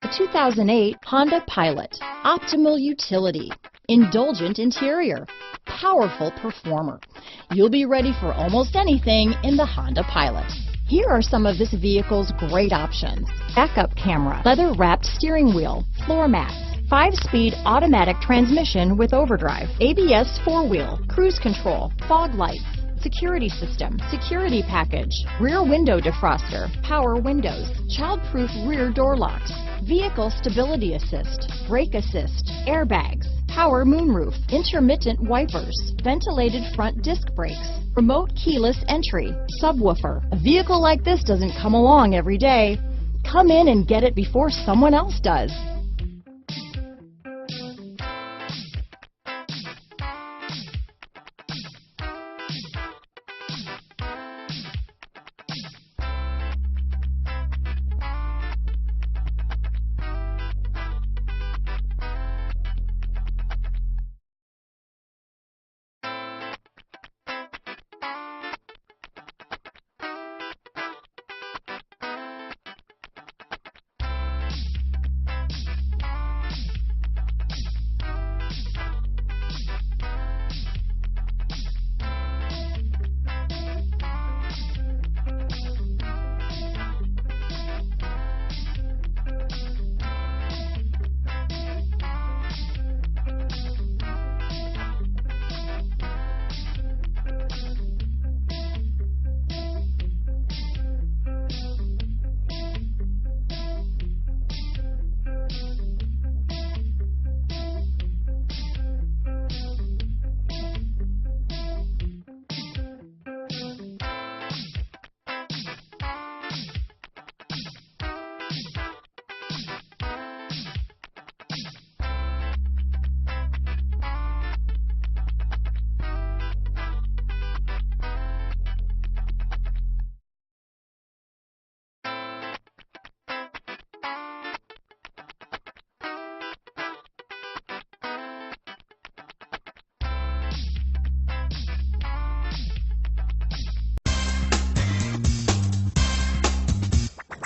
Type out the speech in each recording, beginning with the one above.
The 2008 Honda Pilot. Optimal utility, indulgent interior, powerful performer. You'll be ready for almost anything in the Honda Pilot. Here are some of this vehicle's great options: backup camera, leather-wrapped steering wheel, floor mats, 5-speed automatic transmission with overdrive, ABS 4-wheel, cruise control, fog lights, security system, security package, rear window defroster, power windows, child-proof rear door locks, vehicle stability assist, brake assist, airbags, power moonroof, intermittent wipers, ventilated front disc brakes, remote keyless entry, subwoofer. A vehicle like this doesn't come along every day. Come in and get it before someone else does.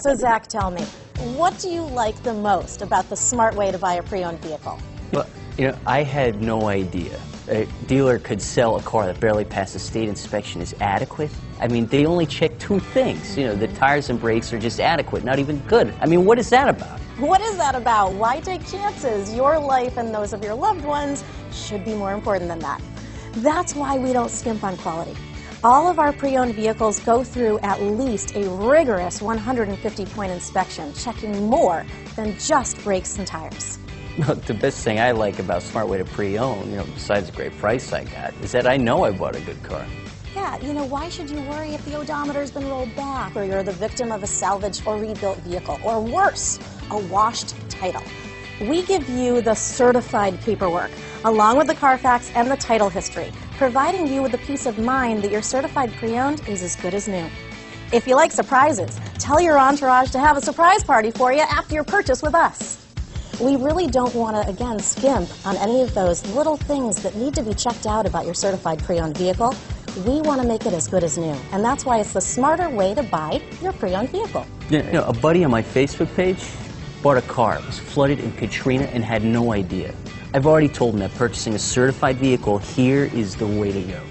So Zach, tell me, what do you like the most about the smart way to buy a pre-owned vehicle? Well, I had no idea a dealer could sell a car that barely passed the state inspection as adequate. I mean, they only check 2 things. The tires and brakes are just adequate, not even good. I mean, what is that about? What is that about? Why take chances? Your life and those of your loved ones should be more important than that. That's why we don't skimp on quality. All of our pre-owned vehicles go through at least a rigorous 150-point inspection, checking more than just brakes and tires. The best thing I like about Smart Way to Pre-Own, besides the great price I got, is that I know I bought a good car. Yeah, why should you worry if the odometer's been rolled back, or you're the victim of a salvaged or rebuilt vehicle, or worse, a washed title? We give you the certified paperwork, along with the Carfax and the title history, providing you with the peace of mind that your certified pre-owned is as good as new. If you like surprises, tell your entourage to have a surprise party for you after your purchase with us. We really don't want to, again, skimp on any of those little things that need to be checked out about your certified pre-owned vehicle. We want to make it as good as new, and that's why it's the smarter way to buy your pre-owned vehicle. A buddy on my Facebook page bought a car, was flooded in Katrina, and had no idea. I've already told him that purchasing a certified vehicle here is the way to go.